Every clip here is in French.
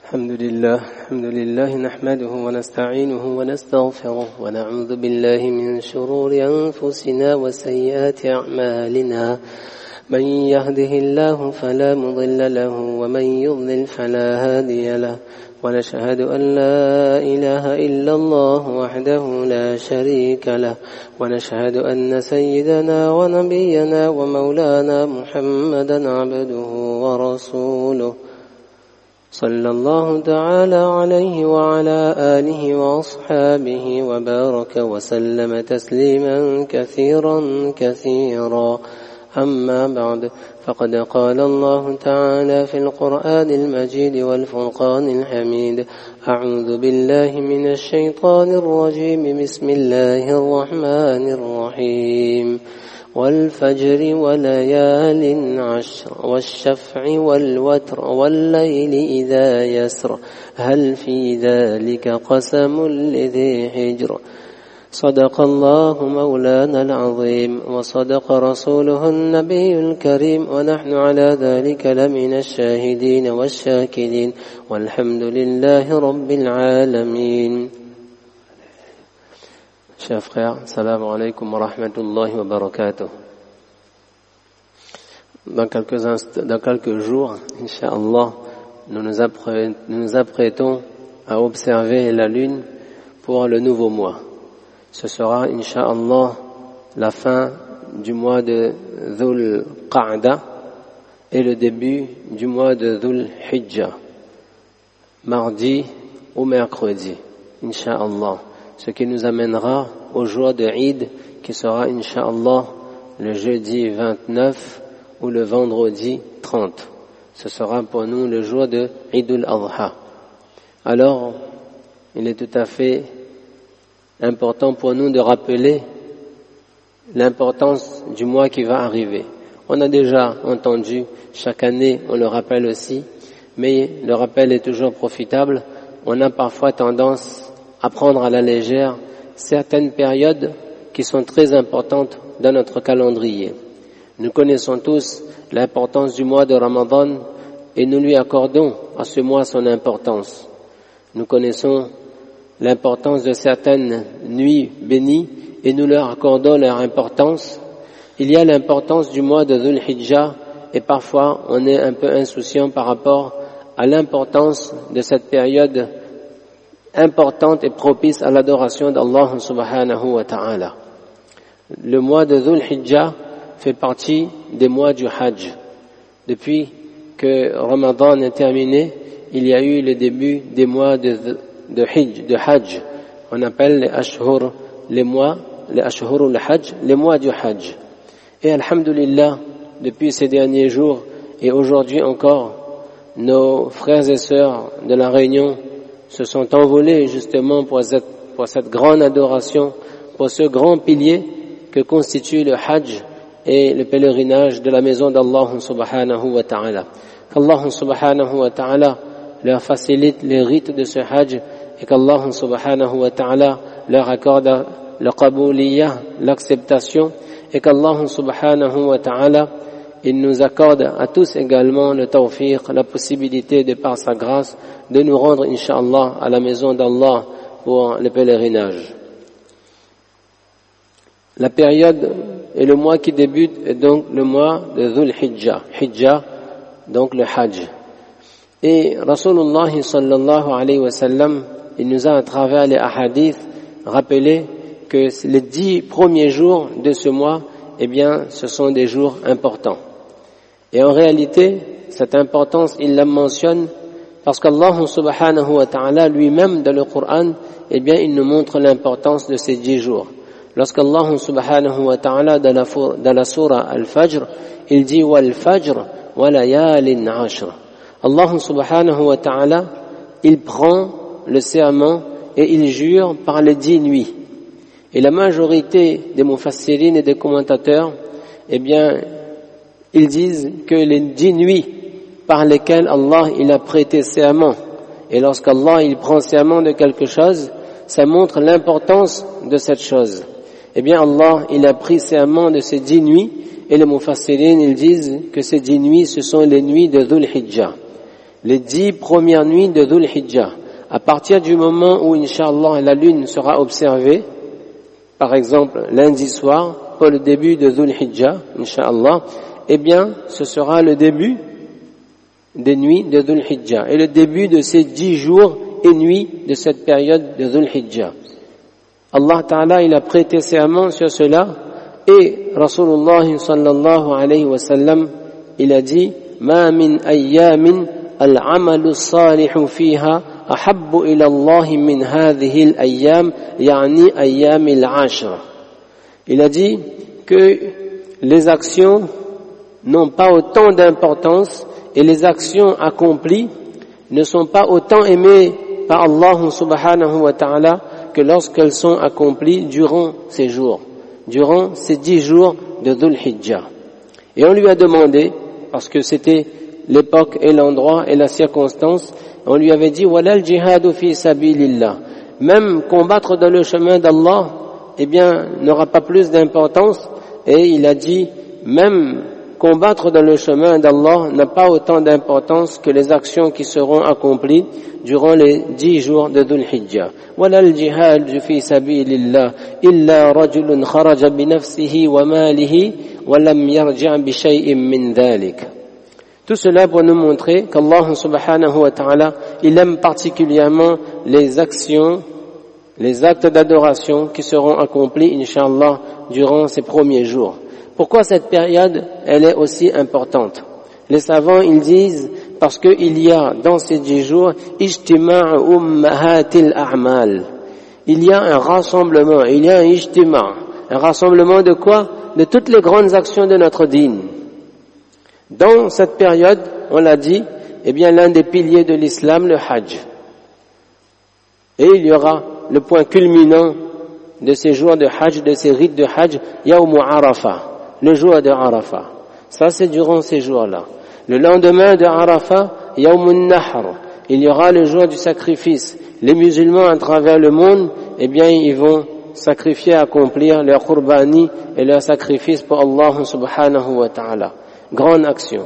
الحمد لله نحمده ونستعينه ونستغفره ونعوذ بالله من شرور أنفسنا وسيئات أعمالنا من يهده الله فلا مضل له ومن يضلل فلا هادي له ونشهد أن لا إله إلا الله وحده لا شريك له ونشهد أن سيدنا ونبينا ومولانا محمدا عبده ورسوله صلى الله تعالى عليه وعلى آله وأصحابه وبارك وسلم تسليما كثيرا أما بعد فقد قال الله تعالى في القرآن المجيد والفرقان الحميد أعوذ بالله من الشيطان الرجيم بسم الله الرحمن الرحيم والفجر وليال عشر والشفع والوتر والليل إذا يسر هل في ذلك قسم لذي حجر صدق الله مولانا العظيم وصدق رسوله النبي الكريم ونحن على ذلك لمن الشاهدين والشاكرين والحمد لله رب العالمين. Chers frères, salam alaikum wa rahmatullahi wa barakatuh. Dans quelques jours, Inch'Allah, nous nous apprêtons à observer la lune pour le nouveau mois. Ce sera, Inch'Allah, la fin du mois de Dhul Qa'da et le début du mois de Dhul Hijjah, mardi ou mercredi, Inch'Allah. Ce qui nous amènera au jour de Eid, qui sera, Inch'Allah, le jeudi 29 ou le vendredi 30. Ce sera pour nous le jour de Eid al-Adha. Alors, il est tout à fait important pour nous de rappeler l'importance du mois qui va arriver. On a déjà entendu, chaque année on le rappelle aussi, mais le rappel est toujours profitable. On a parfois tendance à prendre à la légère certaines périodes qui sont très importantes dans notre calendrier. Nous connaissons tous l'importance du mois de Ramadan et nous lui accordons à ce mois son importance. Nous connaissons l'importance de certaines nuits bénies et nous leur accordons leur importance. Il y a l'importance du mois de Dhul Hijjah et parfois on est un peu insouciant par rapport à l'importance de cette période importante et propice à l'adoration d'Allah subhanahu wa ta'ala. Le mois de Dhul Hijjah fait partie des mois du Hajj. Depuis que Ramadan est terminé, il y a eu le début des mois de Hajj. On appelle les mois du Hajj. Et alhamdulillah, depuis ces derniers jours et aujourd'hui encore, nos frères et sœurs de la Réunion se sont envolés justement pour cette grande adoration, pour ce grand pilier que constitue le Hajj et le pèlerinage de la maison d'Allah subhanahu wa ta'ala. Qu'Allah subhanahu wa ta'ala leur facilite les rites de ce Hajj et qu'Allah subhanahu wa ta'ala leur accorde le qabouliyah, l'acceptation, et qu'Allah subhanahu wa ta'ala il nous accorde à tous également le tawfiq, la possibilité de par sa grâce de nous rendre, Inch'Allah, à la maison d'Allah pour le pèlerinage. La période et le mois qui débute est donc le mois de Dhul Hijjah. Hijjah, donc le Hajj. Et Rasulullah sallallahu alayhi wa sallam, il nous a à travers les ahadiths rappelé que les 10 premiers jours de ce mois, eh bien, ce sont des jours importants. Et en réalité, cette importance, il la mentionne parce qu'Allah subhanahu wa ta'ala lui-même dans le Coran, eh bien, il nous montre l'importance de ces 10 jours. Lorsqu'Allah subhanahu wa ta'ala dans la surah Al-Fajr, il dit wal fajr wa layalin ashr. Allah subhanahu wa ta'ala, il prend le serment et il jure par les 10 nuits. Et la majorité des mufassirin et des commentateurs, eh bien, ils disent que les 10 nuits par lesquelles Allah il a prêté serment, et lorsqu'Allah il prend serment de quelque chose, ça montre l'importance de cette chose. Eh bien Allah il a pris serment de ces 10 nuits, et les mufassirin ils disent que ces 10 nuits ce sont les nuits de Dhul Hijjah. les 10 premières nuits de Dhul Hijjah. À partir du moment où, Inch'Allah, la lune sera observée, par exemple lundi soir, pour le début de Dhul Hijjah, Inch'Allah, eh bien, ce sera le début des nuits de Dhul Hijjah et le début de ces 10 jours et nuits de cette période de Dhul Hijjah. Allah Ta'ala, il a prêté serment sur cela et Rasulullah sallallahu alayhi wa sallam, il a dit Ma min ayyamin al-amalu salihu fiha ahabbu ila Allah min hadhihi al-ayyam yani ayyam al-ashra. Il a dit que les actions n'ont pas autant d'importance et les actions accomplies ne sont pas autant aimées par Allah subhanahu wa ta'ala que lorsqu'elles sont accomplies durant ces jours, durant ces 10 jours de Dhul Hijjah. Et on lui a demandé, parce que c'était l'époque et l'endroit et la circonstance, on lui avait dit walal jihadu fi sabilillah, même combattre dans le chemin d'Allah, eh bien, n'aura pas plus d'importance. Et il a dit même combattre dans le chemin d'Allah n'a pas autant d'importance que les actions qui seront accomplies durant les 10 jours de Dhul Hijjah. وَلَا الْجِهَادُ فِي سَبِيلِ اللَّهِ إِلَّا رَجُلٌ خَرَجَ بِنَفْسِهِ وَمَالِهِ وَلَمْ يَرْجِعْ بِشَيْءٍ مِّن ذَلِكَ. Tout cela pour nous montrer qu'Allah subhanahu wa ta'ala, il aime particulièrement les actions, les actes d'adoration qui seront accomplis, Inch'Allah, durant ces premiers jours. Pourquoi cette période, elle est aussi importante? Les savants, ils disent, parce qu'il y a dans ces 10 jours, ijtima' ummahatil a'mal. Il y a un rassemblement, il y a un ijtima'. Un rassemblement de quoi? De toutes les grandes actions de notre dîn. Dans cette période, on l'a dit, eh bien, l'un des piliers de l'islam, le hajj. Et il y aura le point culminant de ces jours de hajj, de ces rites de hajj, Yawm Arafah. Le jour de Arafah. Ça, c'est durant ces jours-là. Le lendemain de Arafah, Yawmun Nahr. Il y aura le jour du sacrifice. Les musulmans à travers le monde, eh bien, ils vont sacrifier, accomplir leur qurbani et leur sacrifice pour Allah subhanahu wa ta'ala. Grande action.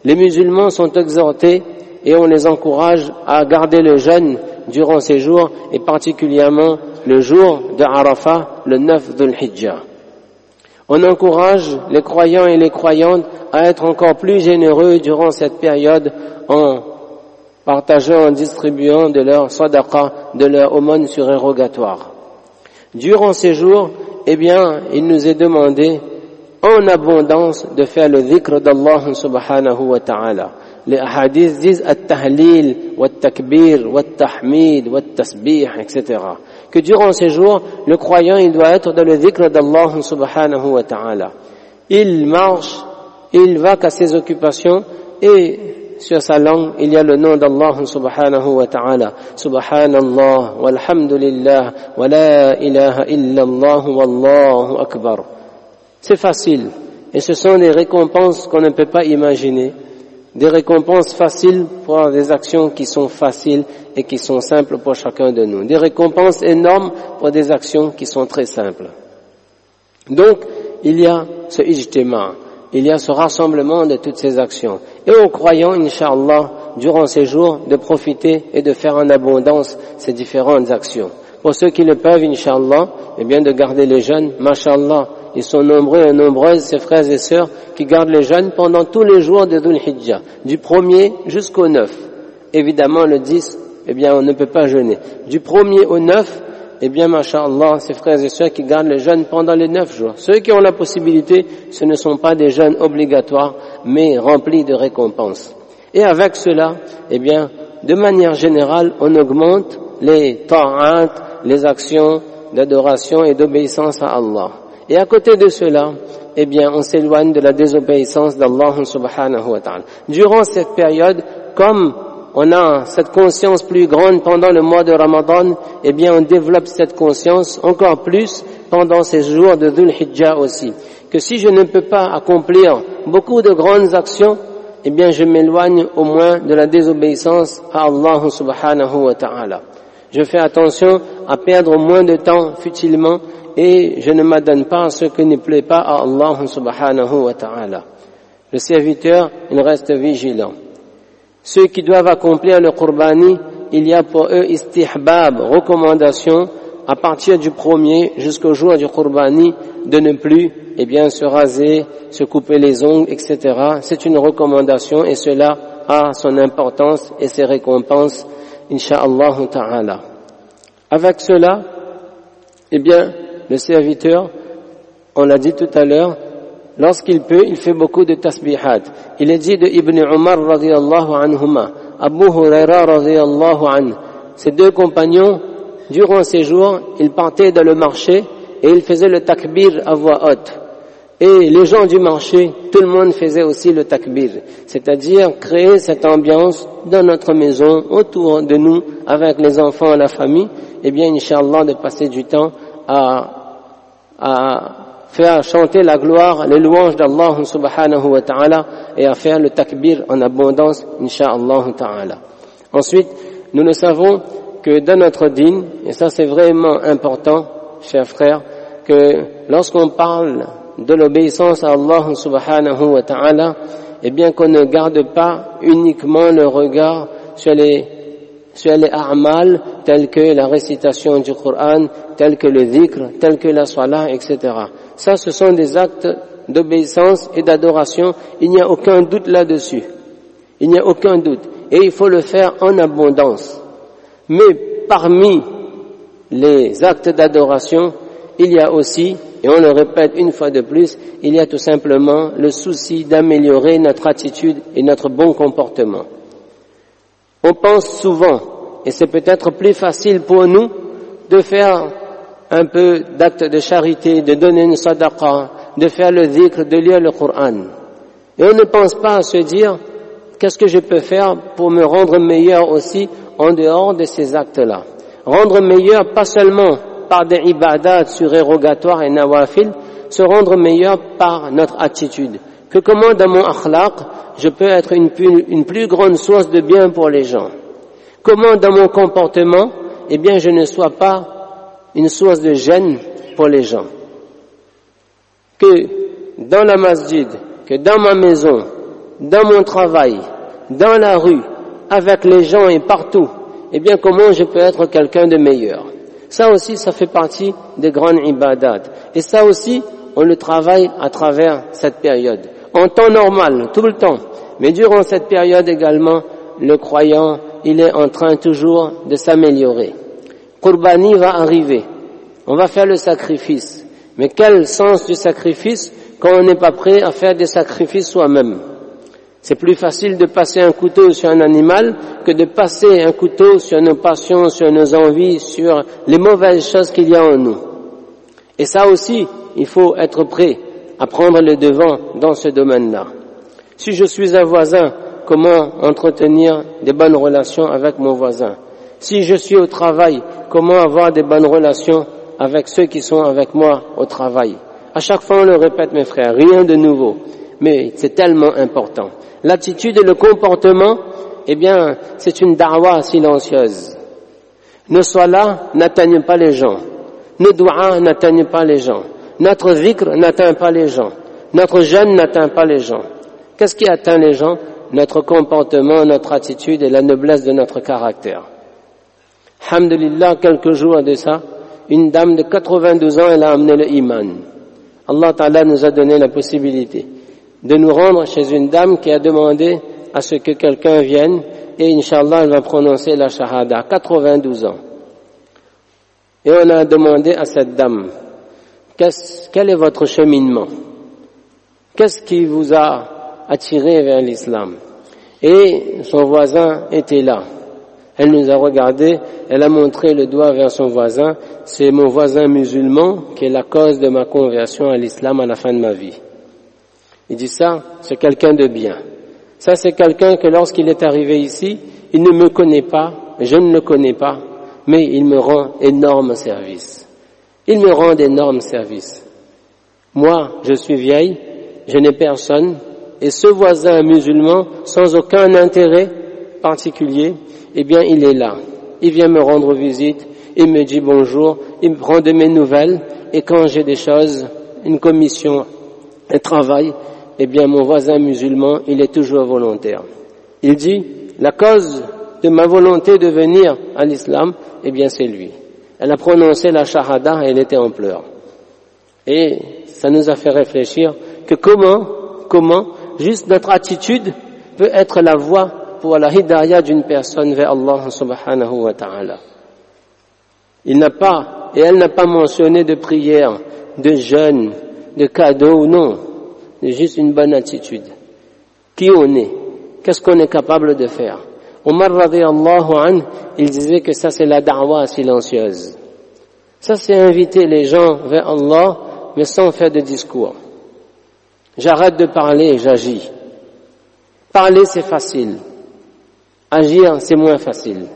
Les musulmans sont exhortés et on les encourage à garder le jeûne durant ces jours et particulièrement le jour de Arafah, le 9 Dhul Hijjah. On encourage les croyants et les croyantes à être encore plus généreux durant cette période en partageant, en distribuant de leur sadaqa, de leur aumône surérogatoire. Durant ces jours, eh bien, il nous est demandé en abondance de faire le dhikr d'Allah subhanahu wa ta'ala. Les hadiths disent at-tahlil, wat-takbir, wat-tahmid, wat-tasbih, etc. Que durant ces jours, le croyant, il doit être dans le dhikr d'Allah subhanahu wa ta'ala. Il marche, il va qu'à ses occupations et sur sa langue, il y a le nom d'Allah subhanahu wa ta'ala. Subhanallah, walhamdulillah, wa la ilaha illallah, wallahu akbar. C'est facile et ce sont des récompenses qu'on ne peut pas imaginer. Des récompenses faciles pour des actions qui sont faciles et qui sont simples pour chacun de nous. Des récompenses énormes pour des actions qui sont très simples. Donc, il y a ce ijtima', il y a ce rassemblement de toutes ces actions. Et aux croyants, Inch'Allah, durant ces jours, de profiter et de faire en abondance ces différentes actions. Pour ceux qui le peuvent, Inch'Allah, eh bien de garder les jeûnes, Masha'Allah. Ils sont nombreux et nombreuses, ces frères et sœurs, qui gardent le jeûne pendant tous les jours de Dhul Hijjah, du 1er jusqu'au 9. Évidemment, le 10, eh bien, on ne peut pas jeûner. Du 1er au 9, eh bien, masha'Allah, ces frères et sœurs qui gardent le jeûne pendant les 9 jours. Ceux qui ont la possibilité, ce ne sont pas des jeûnes obligatoires, mais remplis de récompenses. Et avec cela, eh bien, de manière générale, on augmente les ta'at, les actions d'adoration et d'obéissance à Allah. Et à côté de cela, eh bien, on s'éloigne de la désobéissance d'Allah subhanahu wa ta'ala. Durant cette période, comme on a cette conscience plus grande pendant le mois de Ramadan, eh bien, on développe cette conscience encore plus pendant ces jours de Dhul Hijjah aussi. Que si je ne peux pas accomplir beaucoup de grandes actions, eh bien, je m'éloigne au moins de la désobéissance à Allah subhanahu wa ta'ala. Je fais attention à perdre moins de temps futilement et je ne m'adonne pas à ce qui ne plaît pas à Allah subhanahu wa ta'ala. Le serviteur, il reste vigilant. Ceux qui doivent accomplir le qurbani, il y a pour eux istihbab, recommandation, à partir du premier jusqu'au jour du qurbani, de ne plus, se raser, se couper les ongles, etc. C'est une recommandation et cela a son importance et ses récompenses, incha'Allah ta'ala. Avec cela, le serviteur, on l'a dit tout à l'heure, lorsqu'il peut, il fait beaucoup de tasbihat. Il est dit de Ibn Umar radiyallahu anhuma, Abu Huraira radiyallahu anhu, ces deux compagnons, durant ces jours, ils partaient dans le marché et ils faisaient le takbir à voix haute. Et les gens du marché, tout le monde faisait aussi le takbir, c'est-à-dire créer cette ambiance dans notre maison, autour de nous, avec les enfants et la famille, Inch'Allah, de passer du temps à faire chanter la gloire, les louanges d'Allah subhanahu wa ta'ala et à faire le takbir en abondance, incha'Allah ta'ala. Ensuite, nous le savons que dans notre dîn, et ça c'est vraiment important, chers frères, que lorsqu'on parle de l'obéissance à Allah subhanahu wa ta'ala, qu'on ne garde pas uniquement le regard sur les a'mal tels que la récitation du Coran, tels que le dhikr, tels que la salat, etc. Ça, ce sont des actes d'obéissance et d'adoration. Il n'y a aucun doute là-dessus. Il n'y a aucun doute. Et il faut le faire en abondance. Mais parmi les actes d'adoration, il y a aussi, et on le répète une fois de plus, il y a tout simplement le souci d'améliorer notre attitude et notre bon comportement. On pense souvent, et c'est peut-être plus facile pour nous, de faire un peu d'actes de charité, de donner une sadaqa, de faire le dhikr, de lire le Coran. Et on ne pense pas à se dire, qu'est-ce que je peux faire pour me rendre meilleur aussi en dehors de ces actes-là. Rendre meilleur pas seulement par des ibadats surérogatoires et nawafil, se rendre meilleur par notre attitude. Que comment dans mon akhlaq, je peux être une plus grande source de bien pour les gens. Comment dans mon comportement, je ne sois pas une source de gêne pour les gens. Que dans la masjid, que dans ma maison, dans mon travail, dans la rue, avec les gens et partout, comment je peux être quelqu'un de meilleur. Ça aussi, ça fait partie des grandes ibadats. Et ça aussi, on le travaille à travers cette période. En temps normal, tout le temps. Mais durant cette période également, le croyant, il est en train toujours de s'améliorer. Qurbani va arriver. On va faire le sacrifice. Mais quel sens du sacrifice quand on n'est pas prêt à faire des sacrifices soi-même? C'est plus facile de passer un couteau sur un animal que de passer un couteau sur nos passions, sur nos envies, sur les mauvaises choses qu'il y a en nous. Et ça aussi, il faut être prêt à prendre le devant dans ce domaine-là. Si je suis un voisin, comment entretenir des bonnes relations avec mon voisin? Si je suis au travail, comment avoir des bonnes relations avec ceux qui sont avec moi au travail? À chaque fois, on le répète, mes frères, rien de nouveau. Mais c'est tellement important. L'attitude et le comportement, c'est une da'wa silencieuse. Nos salahs n'atteignent pas les gens. Nos du'as n'atteignent pas les gens. Notre dhikr n'atteint pas les gens. Notre jeûne n'atteint pas les gens. Qu'est-ce qui atteint les gens? Notre comportement, notre attitude et la noblesse de notre caractère. Alhamdulillah, quelques jours de ça, une dame de 92 ans, elle a amené le iman. Allah Ta'ala nous a donné la possibilité de nous rendre chez une dame qui a demandé à ce que quelqu'un vienne et Inch'Allah elle va prononcer la shahada, 92 ans. Et on a demandé à cette dame, quel est votre cheminement? Qu'est-ce qui vous a attiré vers l'islam? Et son voisin était là. Elle nous a regardé, elle a montré le doigt vers son voisin, c'est mon voisin musulman qui est la cause de ma conversion à l'islam à la fin de ma vie. Il dit ça, c'est quelqu'un de bien. Ça, c'est quelqu'un que lorsqu'il est arrivé ici, il ne me connaît pas, je ne le connais pas, mais il me rend énorme service. Il me rend d'énormes services. Moi, je suis vieille, je n'ai personne, et ce voisin musulman, sans aucun intérêt particulier, il est là. Il vient me rendre visite, il me dit bonjour, il me prend de mes nouvelles, et quand j'ai des choses, une commission, un travail, mon voisin musulman, il est toujours volontaire. Il dit, la cause de ma volonté de venir à l'islam, eh bien c'est lui. Elle a prononcé la shahada et elle était en pleurs. Et ça nous a fait réfléchir que comment juste notre attitude peut être la voie pour la hidayah d'une personne vers Allah subhanahu wa ta'ala. Il n'a pas, et elle n'a pas mentionné de prière, de jeûne, de cadeau, non. C'est juste une bonne attitude. Qui on est? Qu'est-ce qu'on est capable de faire? Omar radiyallahu anhu, il disait que ça c'est la da'wa silencieuse. Ça c'est inviter les gens vers Allah, mais sans faire de discours. J'arrête de parler et j'agis. Parler c'est facile. Agir c'est moins facile.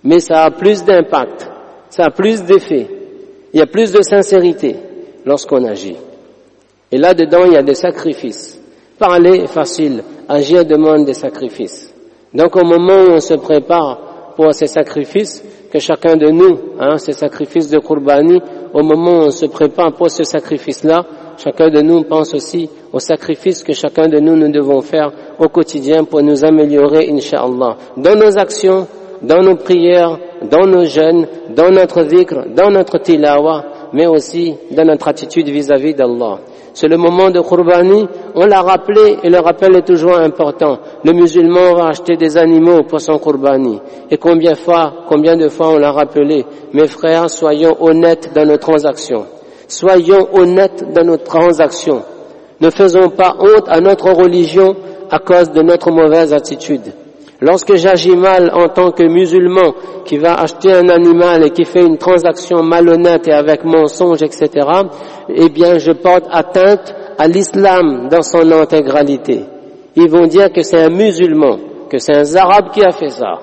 Mais ça a plus d'impact, ça a plus d'effet. Il y a plus de sincérité lorsqu'on agit. Et là-dedans il y a des sacrifices. Parler est facile, agir demande des sacrifices. Donc au moment où on se prépare pour ces sacrifices, que chacun de nous, ces sacrifices de Qurbani, au moment où on se prépare pour ce sacrifice-là, chacun de nous pense aussi aux sacrifices que chacun de nous devons faire au quotidien pour nous améliorer, incha'Allah, dans nos actions, dans nos prières, dans nos jeûnes, dans notre dhikr, dans notre tilawa, mais aussi dans notre attitude vis-à-vis d'Allah. C'est le moment de Qurbani, on l'a rappelé et le rappel est toujours important. Le musulman va acheter des animaux pour son Qurbani. Et combien de fois on l'a rappelé? Mes frères, soyons honnêtes dans nos transactions. Soyons honnêtes dans nos transactions. Ne faisons pas honte à notre religion à cause de notre mauvaise attitude. Lorsque j'agis mal en tant que musulman qui va acheter un animal et qui fait une transaction malhonnête et avec mensonge, etc., eh bien je porte atteinte à l'islam dans son intégralité. Ils vont dire que c'est un musulman, que c'est un arabe qui a fait ça.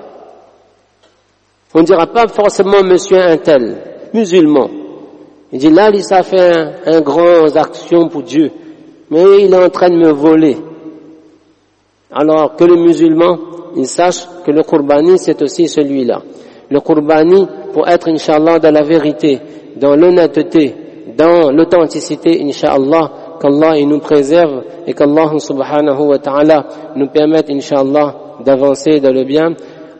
On ne dira pas forcément monsieur un tel, musulman. Il dit là, il a fait un grand action pour Dieu, mais il est en train de me voler. Alors que le musulman, il sache que le Qurbani, c'est aussi celui-là. Le Qurbani, pour être, Inch'Allah, dans la vérité, dans l'honnêteté, dans l'authenticité, Inch'Allah, qu'Allah il nous préserve et qu'Allah subhanahu wa ta'ala nous permette, Inch'Allah, d'avancer dans le bien.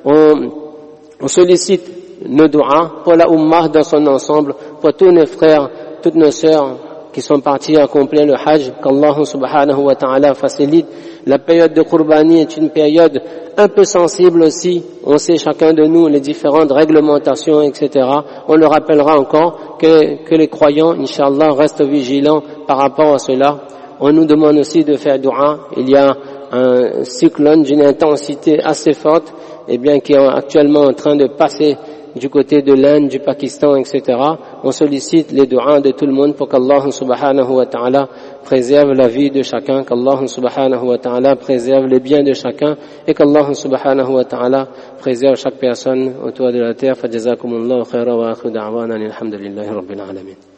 On sollicite nos du'as pour la Ummah dans son ensemble, pour tous nos frères, toutes nos sœurs qui sont partis accomplir le Hajj, qu'Allah subhanahu wa ta'ala facilite. La période de Qurbani est une période un peu sensible aussi. On sait chacun de nous les différentes réglementations, etc. On le rappellera encore que les croyants, Inch'Allah, restent vigilants par rapport à cela. On nous demande aussi de faire dua. Il y a un cyclone d'une intensité assez forte, eh bien, qui est actuellement en train de passer du côté de l'Inde, du Pakistan, etc. On sollicite les du'as de tout le monde pour qu'Allah subhanahu wa ta'ala préserve la vie de chacun, qu'Allah subhanahu wa ta'ala préserve les biens de chacun et qu'Allah subhanahu wa ta'ala préserve chaque personne autour de la terre. Fajazakumullahu khairan wa akhiru da'wana alhamdulillahi rabbil alamin.